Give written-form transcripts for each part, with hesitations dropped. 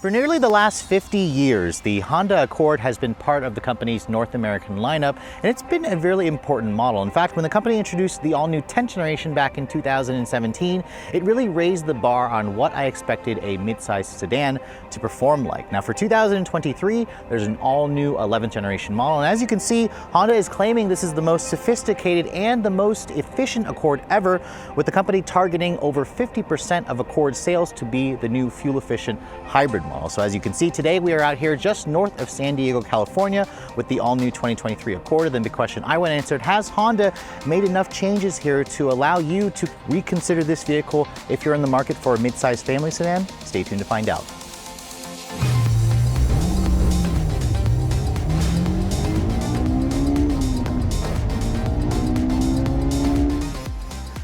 For nearly the last 50 years, the Honda Accord has been part of the company's North American lineup, and it's been a really important model. In fact, when the company introduced the all-new 10th generation back in 2017, it really raised the bar on what I expected a mid-sized sedan to perform like. Now for 2023, there's an all-new 11th generation model, and as you can see, Honda is claiming this is the most sophisticated and the most efficient Accord ever, with the company targeting over 50% of Accord sales to be the new fuel-efficient hybrid model. So as you can see, today we are out here just north of San Diego, California with the all-new 2023 Accord. And then the question I went and answered, has Honda made enough changes here to allow you to reconsider this vehicle if you're in the market for a mid-sized family sedan? Stay tuned to find out.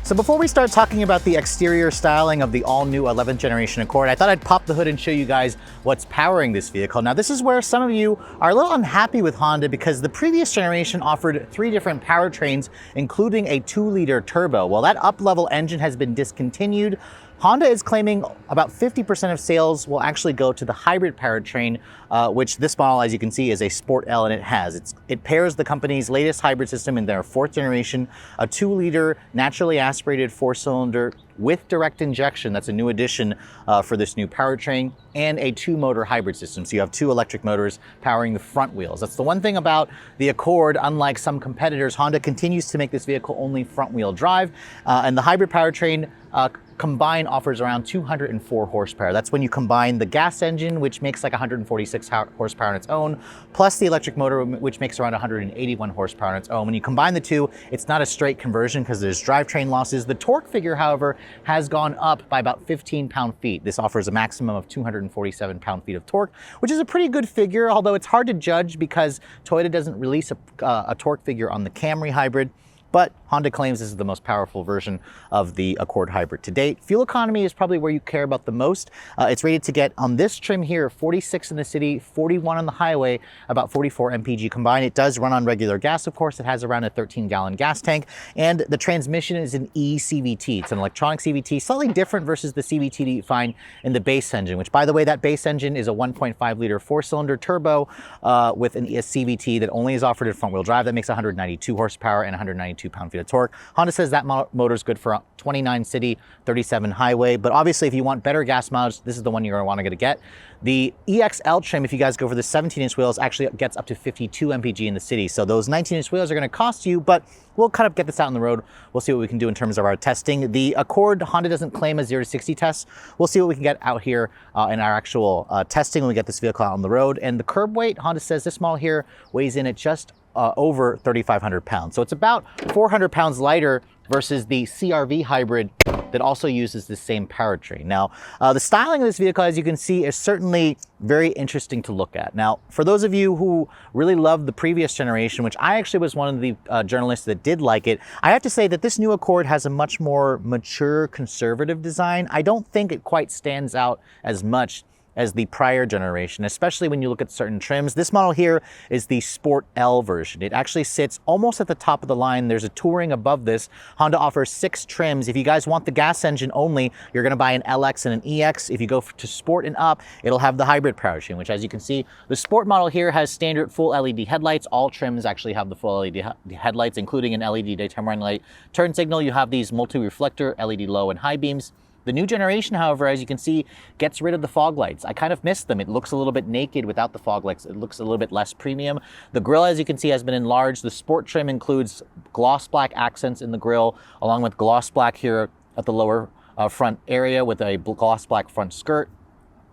So before we start talking about the exterior styling of the all-new 11th generation Accord, I thought I'd pop the hood and show you guys what's powering this vehicle. Now this is where some of you are a little unhappy with Honda because the previous generation offered 3 different powertrains, including a 2-liter turbo. Well, that up-level engine has been discontinued. Honda is claiming about 50% of sales will actually go to the hybrid powertrain, which this model, as you can see, is a Sport L, and it pairs the company's latest hybrid system in their 4th generation, a 2-liter naturally aspirated 4-cylinder with direct injection. That's a new addition for this new powertrain, and a 2-motor hybrid system. So you have 2 electric motors powering the front wheels. That's the one thing about the Accord. Unlike some competitors, Honda continues to make this vehicle only front-wheel drive, and the hybrid powertrain combined offers around 204 horsepower. That's when you combine the gas engine, which makes like 146 horsepower on its own, plus the electric motor, which makes around 181 horsepower on its own. When you combine the two, it's not a straight conversion because there's drivetrain losses. The torque figure, however, has gone up by about 15 pound-feet. This offers a maximum of 247 pound-feet of torque, which is a pretty good figure, although it's hard to judge because Toyota doesn't release a torque figure on the Camry hybrid. But Honda claims this is the most powerful version of the Accord hybrid to date. Fuel economy is probably where you care about the most. It's rated to get, on this trim here, 46 in the city, 41 on the highway, about 44 mpg combined. It does run on regular gas, of course. It has around a 13-gallon gas tank, and the transmission is an e-CVT. It's an electronic CVT, slightly different versus the CVT that you find in the base engine, which, by the way, that base engine is a 1.5-liter 4-cylinder turbo with a CVT that only is offered in front-wheel drive. That makes 192 horsepower and 192 pound-feet of torque. Honda says that motor is good for 29 city, 37 highway, but obviously if you want better gas mileage, this is the one you're going to want to get. The EXL trim, if you guys go for the 17-inch wheels, actually gets up to 52 mpg in the city. So those 19-inch wheels are going to cost you, but we'll kind of get this out on the road. We'll see what we can do in terms of our testing. The Accord, Honda doesn't claim a 0 to 60 test. We'll see what we can get out here in our actual testing when we get this vehicle out on the road. And the curb weight, Honda says this model here weighs in at just over 3,500 pounds. So it's about 400 pounds lighter versus the CR-V hybrid that also uses the same powertrain. Now, the styling of this vehicle, as you can see, is certainly very interesting to look at. Now, for those of you who really love the previous generation, which I actually was one of the journalists that did like it, I have to say that this new Accord has a much more mature, conservative design. I don't think it quite stands out as much as the prior generation, especially when you look at certain trims. This model here is the Sport L version. It actually sits almost at the top of the line. There's a Touring above this. Honda offers 6 trims. If you guys want the gas engine only, you're gonna buy an LX and an EX. If you go to Sport and up, it'll have the hybrid powertrain, which, as you can see, the Sport model here has standard full LED headlights. All trims actually have the full LED headlights, including an LED daytime running light. Turn signal, you have these multi-reflector LED low and high beams. The new generation, however, as you can see, gets rid of the fog lights. I kind of miss them. It looks a little bit naked without the fog lights. It looks a little bit less premium. The grille, as you can see, has been enlarged. The Sport trim includes gloss black accents in the grille, along with gloss black here at the lower front area with a gloss black front skirt.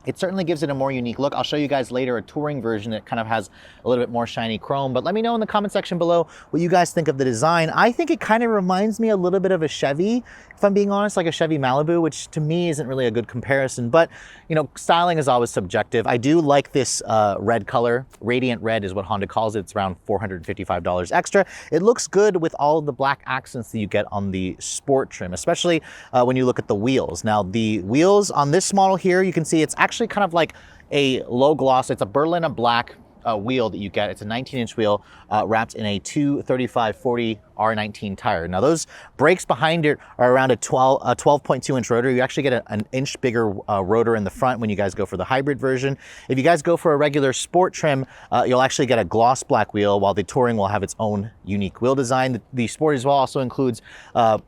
It certainly gives it a more unique look. I'll show you guys later a Touring version that kind of has a little bit more shiny chrome, but let me know in the comment section below what you guys think of the design. I think it kind of reminds me a little bit of a Chevy, if I'm being honest, like a Chevy Malibu, which to me isn't really a good comparison, but you know, styling is always subjective. I do like this red color. Radiant red is what Honda calls it. It's around $455 extra. It looks good with all of the black accents that you get on the Sport trim, especially when you look at the wheels. Now, the wheels on this model here, you can see it's actually kind of like a low gloss. It's a Berlina black wheel that you get. It's a 19-inch wheel wrapped in a 235/40 R19 tire. Now those brakes behind it are around a 12.2-inch rotor. You actually get an inch bigger rotor in the front when you guys go for the hybrid version. If you guys go for a regular sport trim, you'll actually get a gloss black wheel, while the touring will have its own unique wheel design. The sport as well also includes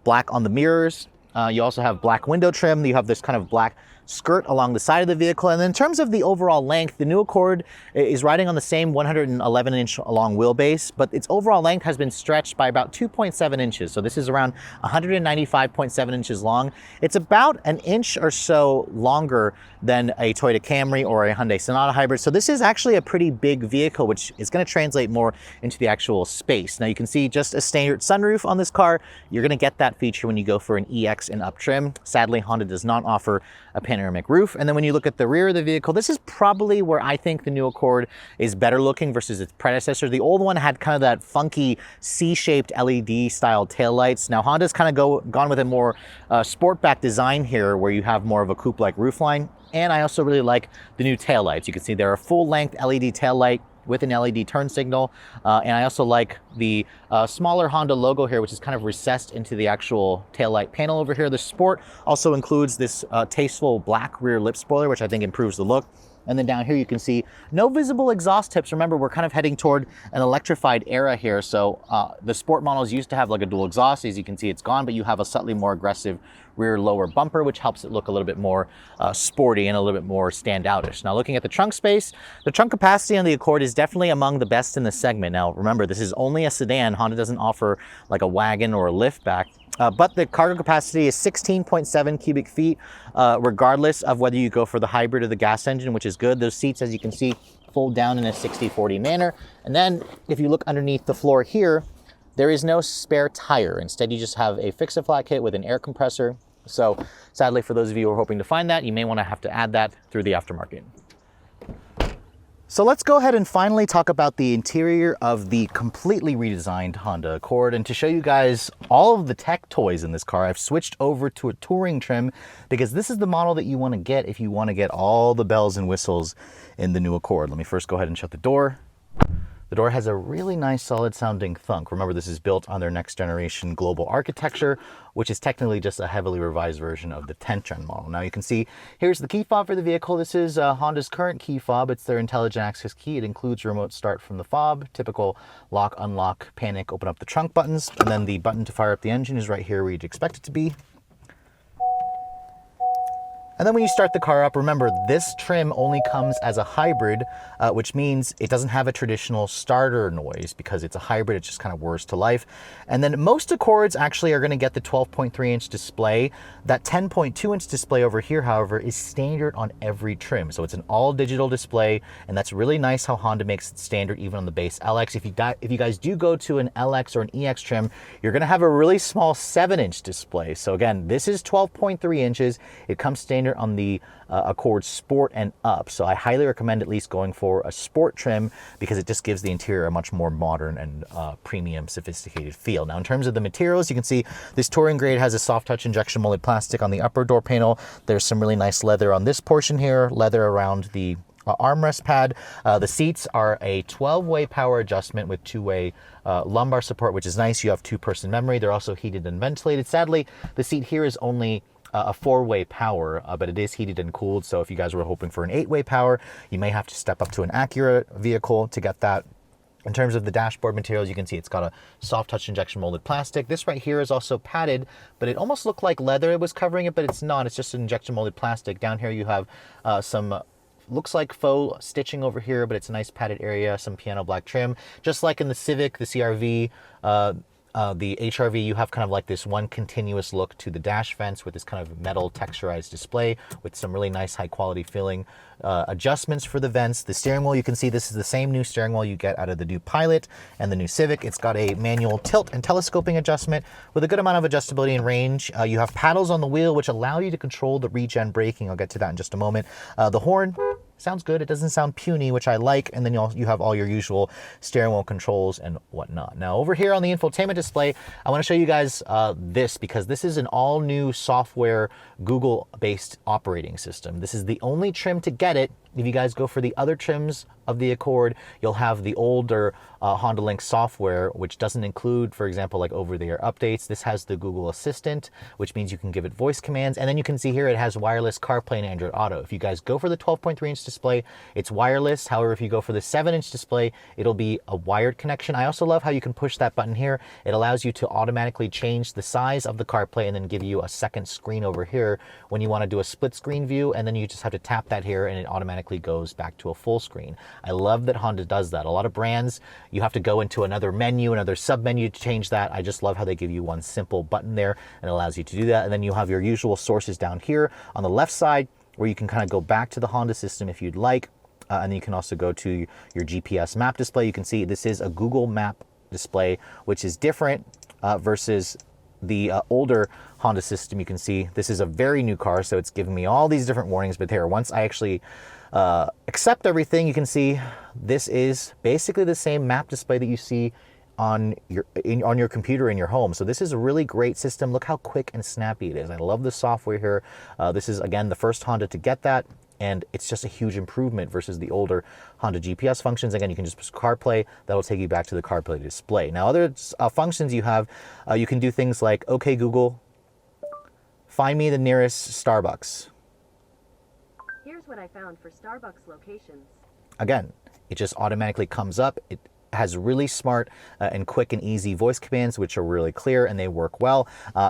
black on the mirrors. You also have black window trim. You have this kind of black skirt along the side of the vehicle. And then in terms of the overall length, the new Accord is riding on the same 111-inch long wheelbase, but its overall length has been stretched by about 2.7 inches. So this is around 195.7 inches long. It's about an inch or so longer than a Toyota Camry or a Hyundai Sonata hybrid. So this is actually a pretty big vehicle, which is going to translate more into the actual space. Now you can see just a standard sunroof on this car. You're going to get that feature when you go for an EX and up trim. Sadly, Honda does not offer a panoramic roof. And then when you look at the rear of the vehicle, this is probably where I think the new Accord is better looking versus its predecessor. The old one had kind of that funky C-shaped LED style taillights. Now Honda's kind of gone with a more sportback design here, where you have more of a coupe-like roofline. And I also really like the new taillights. You can see they're a full-length LED taillight with an LED turn signal. And I also like the smaller Honda logo here, which is kind of recessed into the actual taillight panel over here. The Sport also includes this tasteful black rear lip spoiler, which I think improves the look. And then down here you can see no visible exhaust tips. Remember, we're kind of heading toward an electrified era here. So the Sport models used to have like a dual exhaust. As you can see, it's gone, but you have a slightly more aggressive rear lower bumper, which helps it look a little bit more sporty and a little bit more standoutish. Now looking at the trunk space, the trunk capacity on the Accord is definitely among the best in the segment. Now remember, this is only a sedan. Honda doesn't offer like a wagon or a liftback. But the cargo capacity is 16.7 cubic feet, regardless of whether you go for the hybrid or the gas engine, which is good. Those seats, as you can see, fold down in a 60/40 manner. And then if you look underneath the floor here, there is no spare tire. Instead, you just have a fix-a-flat kit with an air compressor. So sadly, for those of you who are hoping to find that, you may want to have to add that through the aftermarket. So let's go ahead and finally talk about the interior of the completely redesigned Honda Accord. And to show you guys all of the tech toys in this car, I've switched over to a touring trim, because this is the model that you want to get if you want to get all the bells and whistles in the new Accord. Let me first go ahead and shut the door. The door has a really nice solid sounding thunk. Remember, this is built on their next generation global architecture, which is technically just a heavily revised version of the 10th gen model. Now you can see here's the key fob for the vehicle. This is Honda's current key fob. It's their intelligent access key. It includes remote start from the fob, typical lock, unlock, panic, open up the trunk buttons, and then the button to fire up the engine is right here where you'd expect it to be. And then when you start the car up, remember, this trim only comes as a hybrid, which means it doesn't have a traditional starter noise. Because it's a hybrid, it just kind of whirs to life. And then most Accords actually are going to get the 12.3-inch display. That 10.2-inch display over here, however, is standard on every trim. So it's an all-digital display, and that's really nice how Honda makes it standard even on the base LX. If you guys do go to an LX or an EX trim, you're going to have a really small 7-inch display. So again, this is 12.3 inches. It comes standard on the Accord Sport and Up. So I highly recommend at least going for a Sport trim, because it just gives the interior a much more modern and premium, sophisticated feel. Now in terms of the materials, you can see this touring grade has a soft touch injection molded plastic on the upper door panel. There's some really nice leather on this portion here, leather around the armrest pad. The seats are a 12-way power adjustment with 2-way lumbar support, which is nice. You have 2-person memory. They're also heated and ventilated. Sadly, the seat here is only a 4-way power, but it is heated and cooled. So if you guys were hoping for an 8-way power, you may have to step up to an Acura vehicle to get that. In terms of the dashboard materials, you can see it's got a soft touch injection molded plastic. This right here is also padded, but it almost looked like leather it was covering it, but it's not. It's just an injection molded plastic. Down here you have some looks like faux stitching over here, but it's a nice padded area, some piano black trim. Just like in the Civic, the CR-V, the HR-V, you have kind of like this one continuous look to the dash vents with this kind of metal texturized display with some really nice high quality feeling adjustments for the vents. The steering wheel, you can see this is the same new steering wheel you get out of the new Pilot and the new Civic. It's got a manual tilt and telescoping adjustment with a good amount of adjustability and range. You have paddles on the wheel which allow you to control the regen braking. I'll get to that in just a moment. The horn sounds good. It doesn't sound puny, which I like. And then you have all your usual steering wheel controls and whatnot. Now over here on the infotainment display, I want to show you guys this, because this is an all new software Google based operating system. This is the only trim to get it. If you guys go for the other trims of the Accord, you'll have the older Honda Link software, which doesn't include, for example, like over-the-air updates. This has the Google Assistant, which means you can give it voice commands. And then you can see here it has wireless CarPlay and Android Auto. If you guys go for the 12.3-inch display, it's wireless. However, if you go for the 7-inch display, it'll be a wired connection. I also love how you can push that button here. It allows you to automatically change the size of the CarPlay and then give you a second screen over here when you want to do a split screen view, and then you just have to tap that here and it automatically goes back to a full screen. I love that Honda does that. A lot of brands, you have to go into another menu, another sub menu to change that. I just love how they give you one simple button there and it allows you to do that. And then you have your usual sources down here on the left side where you can kind of go back to the Honda system if you'd like. And then you can also go to your GPS map display. You can see this is a Google Map display, which is different versus the older Honda system. You can see this is a very new car, so it's giving me all these different warnings. But here, once I actually accept everything, you can see this is basically the same map display that you see on your computer in your home. So this is a really great system. Look how quick and snappy it is. I love the software here. This is, again, the first Honda to get that, and it's just a huge improvement versus the older Honda GPS functions. Again, you can just push CarPlay. That'll take you back to the CarPlay display. Now, other functions you have, you can do things like, okay, Google, find me the nearest Starbucks. Here's what I found for Starbucks locations. Again, it just automatically comes up. It has really smart and quick and easy voice commands, which are really clear and they work well.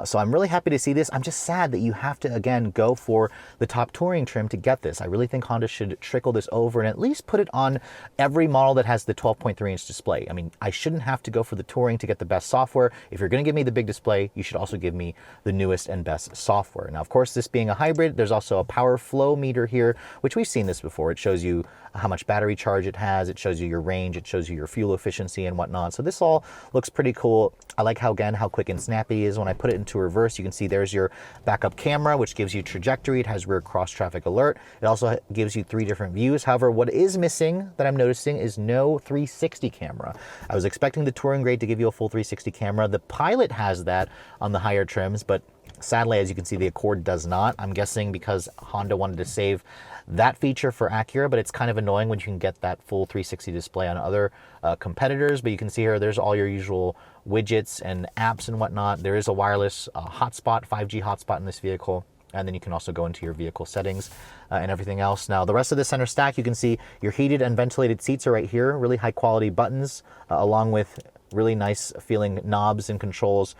So I'm really happy to see this. I'm just sad that you have to, again, go for the top touring trim to get this. I really think Honda should trickle this over and at least put it on every model that has the 12.3-inch display. I mean, I shouldn't have to go for the touring to get the best software. If you're going to give me the big display, you should also give me the newest and best software. Now, of course, this being a hybrid, there's also a power flow meter here, which we've seen this before. It shows you how much battery charge it has. It shows you your range. It shows you your fuel efficiency and whatnot. So this all looks pretty cool. I like how, again, how quick and snappy it is. When I put it into reverse, you can see there's your backup camera, which gives you trajectory. It has rear cross traffic alert. It also gives you 3 different views. However, what is missing that I'm noticing is no 360 camera. I was expecting the touring grade to give you a full 360 camera. The Pilot has that on the higher trims, but sadly, as you can see, the Accord does not. I'm guessing because Honda wanted to save that feature for Acura, but it's kind of annoying when you can get that full 360 display on other competitors. But you can see here, there's all your usual widgets and apps and whatnot. There is a wireless hotspot, 5G hotspot in this vehicle. And then you can also go into your vehicle settings and everything else. Now, the rest of the center stack, you can see your heated and ventilated seats are right here. Really high quality buttons, along with really nice feeling knobs and controls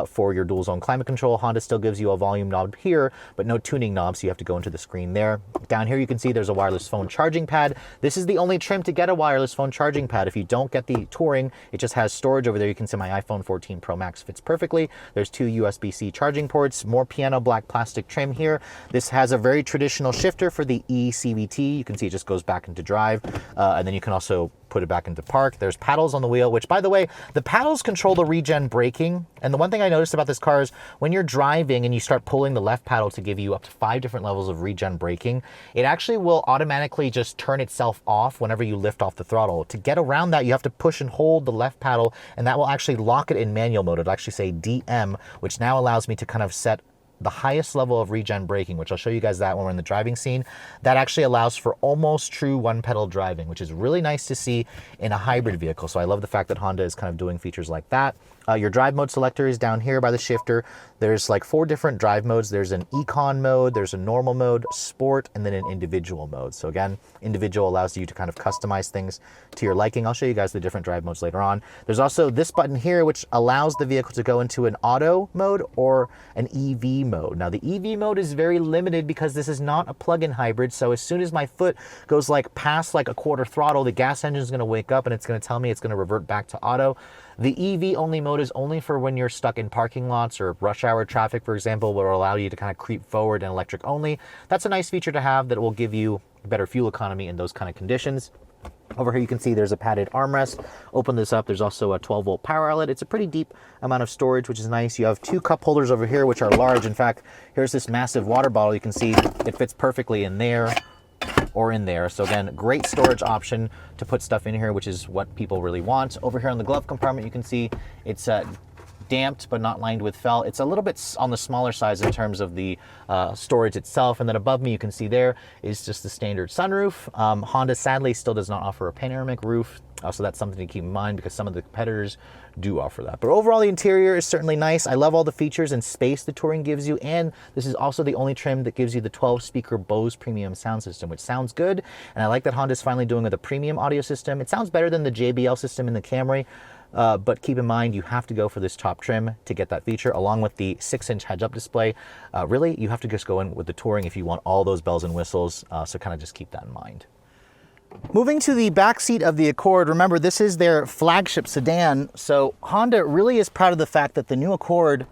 for your dual zone climate control. Honda still gives you a volume knob here, but no tuning knob, so you have to go into the screen there. Down here you can see there's a wireless phone charging pad. This is the only trim to get a wireless phone charging pad. If you don't get the touring, it just has storage over there. You can see my iPhone 14 Pro Max fits perfectly. There's 2 USB-C charging ports, more piano black plastic trim here. This has a very traditional shifter for the eCVT. You can see it just goes back into drive, and then you can also put it back into park. There's paddles on the wheel, which, by the way, the paddles control the regen braking. And the one thing I noticed about this car is when you're driving and you start pulling the left paddle to give you up to 5 different levels of regen braking, it actually will automatically just turn itself off whenever you lift off the throttle. To get around that, you have to push and hold the left paddle, and that will actually lock it in manual mode. It'll actually say DM, which now allows me to kind of set the highest level of regen braking, which I'll show you guys that when we're in the driving scene. That actually allows for almost true one-pedal driving, which is really nice to see in a hybrid vehicle. So I love the fact that Honda is kind of doing features like that. Your drive mode selector is down here by the shifter. There's like 4 different drive modes. There's an econ mode, there's a normal mode, sport, and then an individual mode. So again, individual allows you to kind of customize things to your liking. I'll show you guys the different drive modes later on. There's also this button here, which allows the vehicle to go into an auto mode or an EV mode. Now the EV mode is very limited because this is not a plug-in hybrid. So as soon as my foot goes like past like a quarter throttle, the gas engine is going to wake up and it's going to tell me it's going to revert back to auto. The EV only mode is only for when you're stuck in parking lots or rush hour traffic, for example, will allow you to kind of creep forward and electric only. That's a nice feature to have that will give you better fuel economy in those kind of conditions. Over here you can see there's a padded armrest. Open this up, there's also a 12-volt power outlet. It's a pretty deep amount of storage, which is nice. You have 2 cup holders over here, which are large. In fact, here's this massive water bottle. You can see it fits perfectly in there or in there. So again, great storage option to put stuff in here, which is what people really want. Over here on the glove compartment, you can see it's damped but not lined with felt. It's a little bit on the smaller size in terms of the storage itself. And then above me, you can see there is just the standard sunroof. Honda sadly still does not offer a panoramic roof. So that's something to keep in mind because some of the competitors do offer that. But overall, the interior is certainly nice. I love all the features and space the Touring gives you. And this is also the only trim that gives you the 12-speaker Bose premium sound system, which sounds good. And I like that Honda's finally doing with a premium audio system. It sounds better than the JBL system in the Camry. But keep in mind, you have to go for this top trim to get that feature, along with the 6-inch heads-up display. Really, you have to just go in with the Touring if you want all those bells and whistles. So kind of just keep that in mind. Moving to the back seat of the Accord, remember this is their flagship sedan, so Honda really is proud of the fact that the new Accord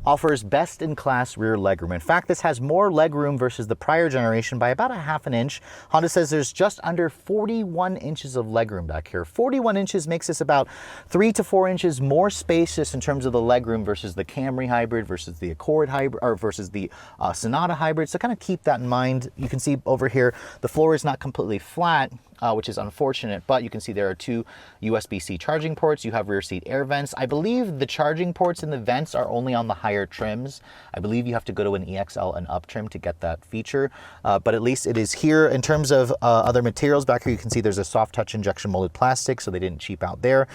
offers best-in-class rear legroom. In fact, this has more legroom versus the prior generation by about a half an inch. Honda says there's just under 41 inches of legroom back here. 41 inches makes this about 3 to 4 inches more spacious in terms of the legroom versus the Camry hybrid, versus the Accord hybrid, or versus the Sonata hybrid. So kind of keep that in mind. You can see over here, the floor is not completely flat, which is unfortunate, but you can see there are 2 USB-C charging ports. You have rear seat air vents. I believe the charging ports and the vents are only on the higher trims. I believe you have to go to an EXL and up trim to get that feature, but at least it is here. In terms of other materials, back here you can see there's a soft touch injection molded plastic, so they didn't cheap out there.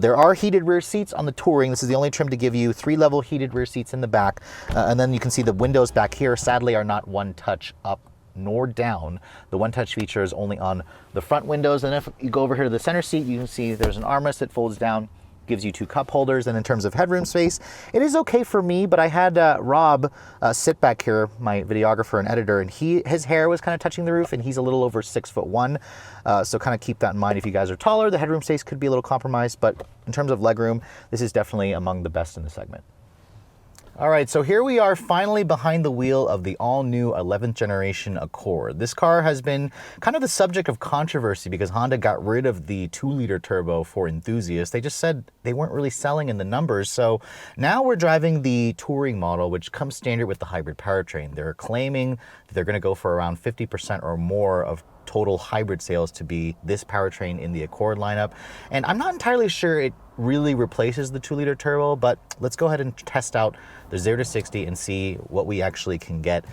There are heated rear seats on the Touring. This is the only trim to give you 3-level heated rear seats in the back, and then you can see the windows back here sadly are not one touch up nor down. The one touch feature is only on the front windows. And if you go over here to the center seat, you can see there's an armrest that folds down, gives you 2 cup holders. And in terms of headroom space, it is okay for me, but I had Rob sit back here, my videographer and editor, and his hair was kind of touching the roof, and he's a little over 6'1". So kind of keep that in mind. If you guys are taller, the headroom space could be a little compromised, but in terms of legroom, this is definitely among the best in the segment. All right, so here we are finally behind the wheel of the all-new 11th generation Accord. This car has been kind of the subject of controversy because Honda got rid of the 2-liter turbo for enthusiasts. They just said they weren't really selling in the numbers. So now we're driving the Touring model, which comes standard with the hybrid powertrain. They're claiming that they're going to go for around 50% or more of total hybrid sales to be this powertrain in the Accord lineup. And I'm not entirely sure it really replaces the 2-liter turbo, but let's go ahead and test out the 0 to 60 and see what we actually can get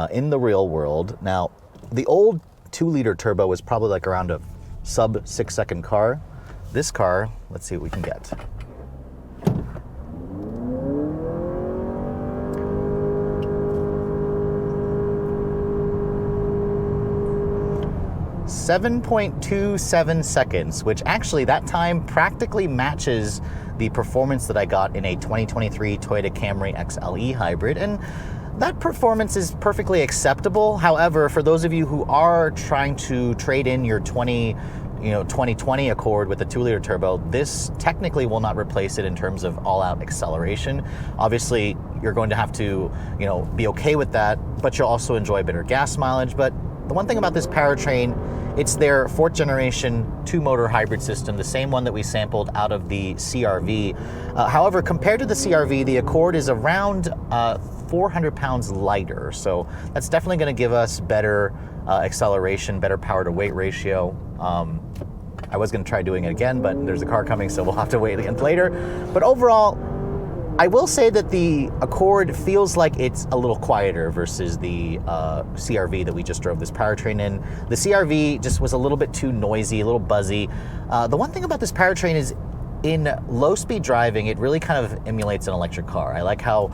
in the real world. Now, the old 2-liter turbo was probably like around a sub 6-second car. This car, let's see what we can get. 7.27 seconds, which actually that time practically matches the performance that I got in a 2023 Toyota Camry XLE hybrid. And that performance is perfectly acceptable. However, for those of you who are trying to trade in your 2020 Accord with a 2-liter turbo, this technically will not replace it in terms of all-out acceleration. Obviously, you're going to have to, be okay with that, but you'll also enjoy better gas mileage. But the one thing about this powertrain, it's their 4th generation 2-motor hybrid system, the same one that we sampled out of the CR-V. However, compared to the CR-V, the Accord is around 400 pounds lighter. So that's definitely going to give us better acceleration, better power to weight ratio. I was going to try doing it again, but there's a car coming, so we'll have to wait again later. But overall, I will say that the Accord feels like it's a little quieter versus the CR-V that we just drove this powertrain in. The CR-V just was a little bit too noisy, a little buzzy. The one thing about this powertrain is in low-speed driving, it really kind of emulates an electric car. I like how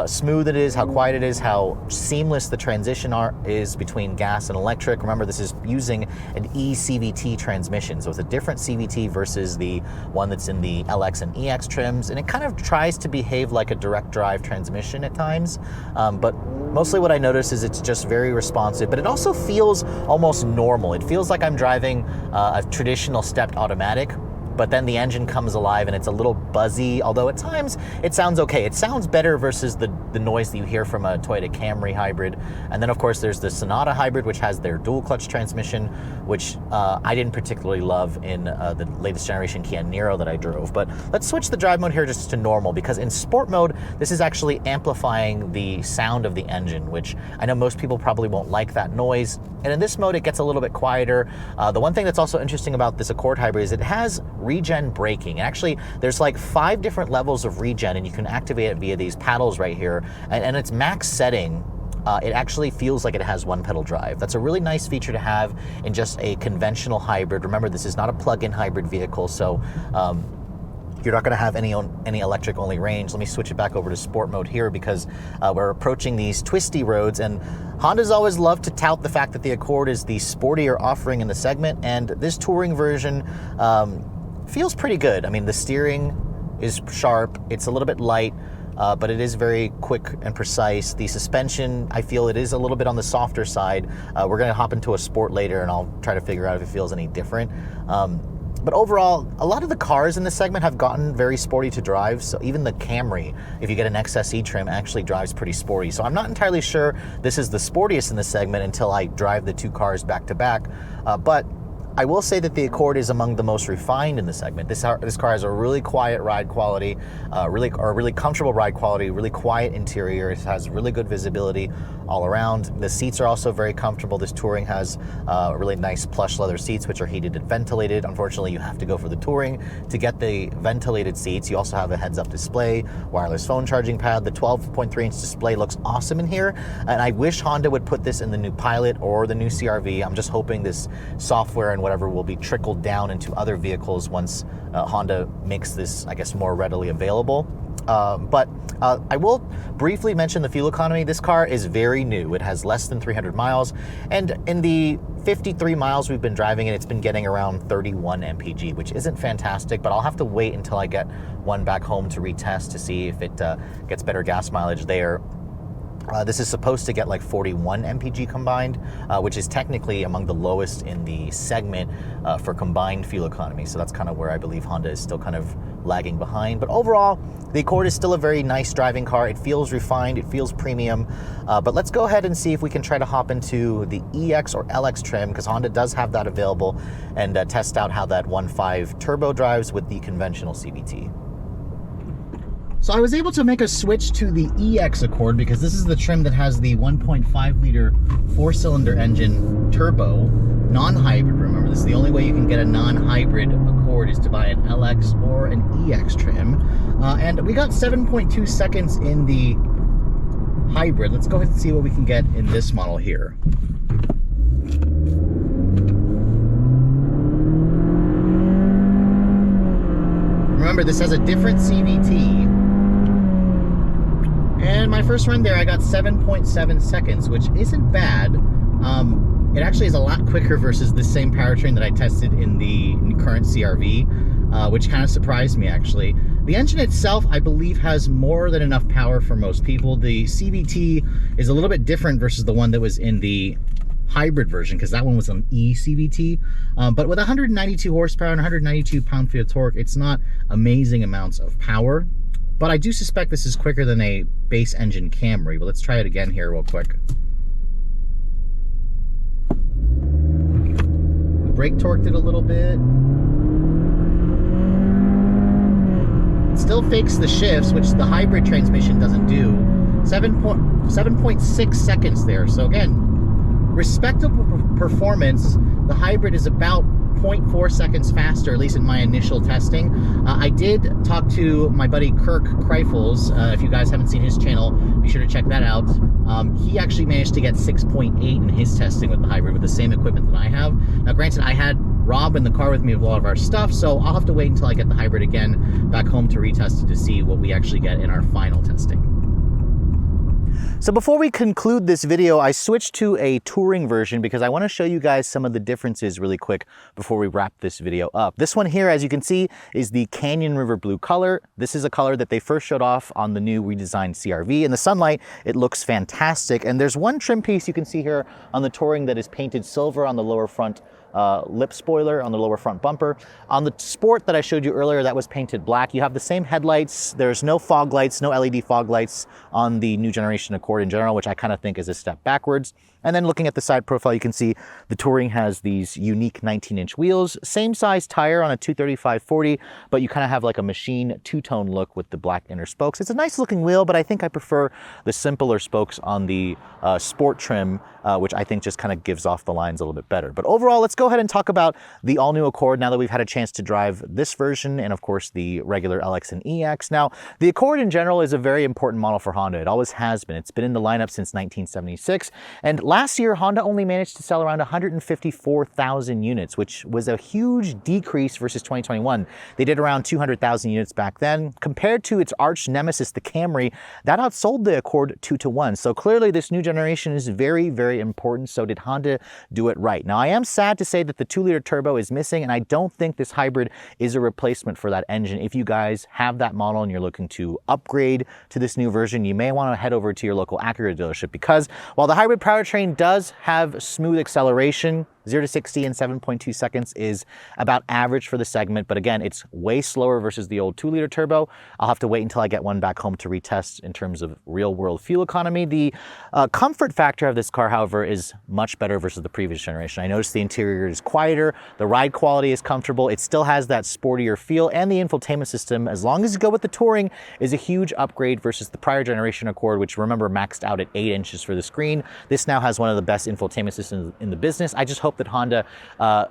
smooth it is, how quiet it is, how seamless the transition is between gas and electric. Remember, this is using an eCVT transmission, so it's a different CVT versus the one that's in the LX and EX trims, and it kind of tries to behave like a direct drive transmission at times, but mostly what I notice is it's just very responsive, but it also feels almost normal. It feels like I'm driving a traditional stepped automatic, but then the engine comes alive and it's a little buzzy, although at times it sounds okay. It sounds better versus the noise that you hear from a Toyota Camry hybrid. And then of course there's the Sonata hybrid, which has their dual clutch transmission, which I didn't particularly love in the latest generation Kia Niro that I drove. But let's switch the drive mode here just to normal, because in sport mode, this is actually amplifying the sound of the engine, which I know most people probably won't like that noise. And in this mode, it gets a little bit quieter. The one thing that's also interesting about this Accord hybrid is it has regen braking. Actually, there's like 5 different levels of regen, and you can activate it via these paddles right here. And its max setting, it actually feels like it has one pedal drive. That's a really nice feature to have in just a conventional hybrid. Remember, this is not a plug-in hybrid vehicle, so you're not going to have any electric only range. Let me switch it back over to sport mode here because we're approaching these twisty roads, and Honda's always loved to tout the fact that the Accord is the sportier offering in the segment, and this touring version feels pretty good. I mean, the steering is sharp, it's a little bit light, but it is very quick and precise. The suspension, I feel it is a little bit on the softer side. We're going to hop into a sport later and I'll try to figure out if it feels any different. But overall, a lot of the cars in this segment have gotten very sporty to drive. So even the Camry, if you get an XSE trim, actually drives pretty sporty. So I'm not entirely sure this is the sportiest in the segment until I drive the 2 cars back to back. But I will say that the Accord is among the most refined in the segment. This car has a really quiet ride quality, really comfortable ride quality, really quiet interior. It has really good visibility all around. The seats are also very comfortable. This Touring has really nice plush leather seats, which are heated and ventilated. Unfortunately, you have to go for the Touring to get the ventilated seats. You also have a heads-up display, wireless phone charging pad. The 12.3-inch display looks awesome in here, and I wish Honda would put this in the new Pilot or the new CR-V. I'm just hoping this software and whatever will be trickled down into other vehicles once Honda makes this, I guess, more readily available. But I will briefly mention the fuel economy. This car is very new. It has less than 300 miles, and in the 53 miles we've been driving it, it's been getting around 31 mpg, which isn't fantastic, but I'll have to wait until I get one back home to retest to see if it gets better gas mileage there. This is supposed to get like 41 mpg combined, which is technically among the lowest in the segment for combined fuel economy. So that's kind of where I believe Honda is still kind of lagging behind. But overall, the Accord is still a very nice driving car. It feels refined, it feels premium. But let's go ahead and see if we can try to hop into the EX or LX trim, because Honda does have that available, and test out how that 1.5 turbo drives with the conventional CVT. So I was able to make a switch to the EX Accord because this is the trim that has the 1.5 liter 4-cylinder engine turbo, non-hybrid. Remember, this is the only way you can get a non-hybrid Accord is to buy an LX or an EX trim. And we got 7.2 seconds in the hybrid. Let's go ahead and see what we can get in this model here. Remember, this has a different CVT. And my first run there, I got 7.7 seconds, which isn't bad. It actually is a lot quicker versus the same powertrain that I tested in the current CR-V, which kind of surprised me, actually. The engine itself, I believe, has more than enough power for most people. The CVT is a little bit different versus the one that was in the hybrid version, because that one was an e-CVT. But with 192 horsepower and 192 pound-feet of torque, it's not amazing amounts of power. But I do suspect this is quicker than a base engine Camry. But let's try it again here real quick. The brake torqued it a little bit. It still fakes the shifts, which the hybrid transmission doesn't do. 7.6 seconds there. So again, respectable performance. The hybrid is about 0.4 seconds faster, at least in my initial testing. I did talk to my buddy Kirk Kreifels. If you guys haven't seen his channel, be sure to check that out. He actually managed to get 6.8 in his testing with the hybrid with the same equipment that I have. Now, granted, I had Rob in the car with me with a lot of our stuff, so I'll have to wait until I get the hybrid again back home to retest it to see what we actually get in our final testing. So before we conclude this video, I switched to a touring version because I want to show you guys some of the differences really quick before we wrap this video up. This one here, as you can see, is the Canyon River Blue color. This is a color that they first showed off on the new redesigned CR-V. In the sunlight, it looks fantastic. And there's one trim piece you can see here on the touring that is painted silver on the lower front lip spoiler, on the lower front bumper. On the Sport that I showed you earlier, that was painted black. You have the same headlights. There's no fog lights, no LED fog lights on the new generation Accord in general, which I kind of think is a step backwards. And then looking at the side profile, you can see the Touring has these unique 19-inch wheels, same size tire on a 235/40, but you kind of have like a machine two-tone look with the black inner spokes. It's a nice looking wheel, but I think I prefer the simpler spokes on the sport trim, which I think just kind of gives off the lines a little bit better. But overall, let's go ahead and talk about the all-new Accord now that we've had a chance to drive this version and of course the regular LX and EX. Now, the Accord in general is a very important model for Honda. It always has been. It's been in the lineup since 1976, and last year, Honda only managed to sell around 154,000 units, which was a huge decrease versus 2021. They did around 200,000 units back then. Compared to its arch nemesis, the Camry, that outsold the Accord 2-to-1. So clearly this new generation is very, very important. So did Honda do it right? Now, I am sad to say that the 2-liter turbo is missing, and I don't think this hybrid is a replacement for that engine. If you guys have that model and you're looking to upgrade to this new version, you may want to head over to your local Acura dealership, because while the hybrid powertrain does have smooth acceleration, 0 to 60 in 7.2 seconds is about average for the segment, but again, it's way slower versus the old 2-liter turbo. I'll have to wait until I get one back home to retest in terms of real-world fuel economy. The comfort factor of this car, however, is much better versus the previous generation. I noticed the interior is quieter, the ride quality is comfortable, it still has that sportier feel, and the infotainment system, as long as you go with the Touring, is a huge upgrade versus the prior generation Accord, which remember maxed out at 8 inches for the screen. This now has one of the best infotainment systems in the business. I just hope that Honda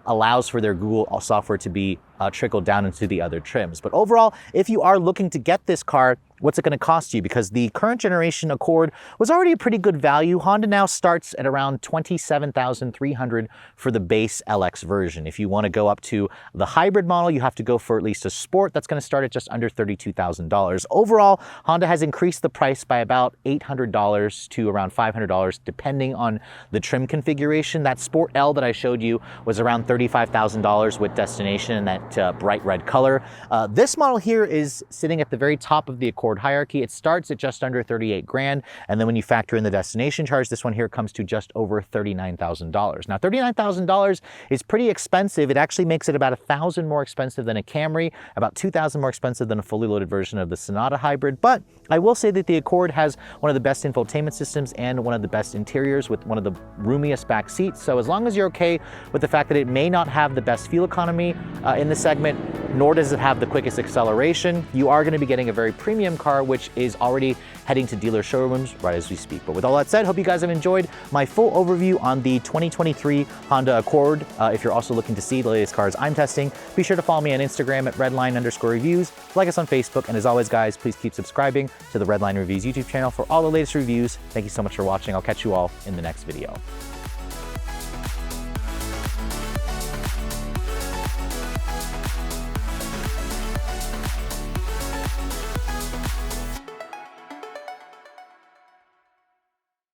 allows for their Google software to be trickled down into the other trims. But overall, if you are looking to get this car, what's it going to cost you? Because the current generation Accord was already a pretty good value. Honda now starts at around $27,300 for the base LX version. If you want to go up to the hybrid model, you have to go for at least a Sport. That's going to start at just under $32,000. Overall, Honda has increased the price by about $800 to around $500, depending on the trim configuration. That Sport L that I showed you was around $35,000 with destination in that bright red color. This model here is sitting at the very top of the Accord hierarchy. It starts at just under 38 grand, and then when you factor in the destination charge, this one here comes to just over $39,000. Now, $39,000 is pretty expensive. It actually makes it about $1,000 more expensive than a Camry, about $2,000 more expensive than a fully loaded version of the Sonata hybrid. But I will say that the Accord has one of the best infotainment systems and one of the best interiors with one of the roomiest back seats. So as long as you're okay with the fact that it may not have the best fuel economy in the segment, nor does it have the quickest acceleration, you are going to be getting a very premium car, which is already heading to dealer showrooms right as we speak. But with all that said, hope you guys have enjoyed my full overview on the 2023 Honda Accord. If you're also looking to see the latest cars I'm testing, be sure to follow me on Instagram at redline_reviews, like us on Facebook, and as always, guys, please keep subscribing to the Redline Reviews YouTube channel for all the latest reviews. Thank you so much for watching. I'll catch you all in the next video.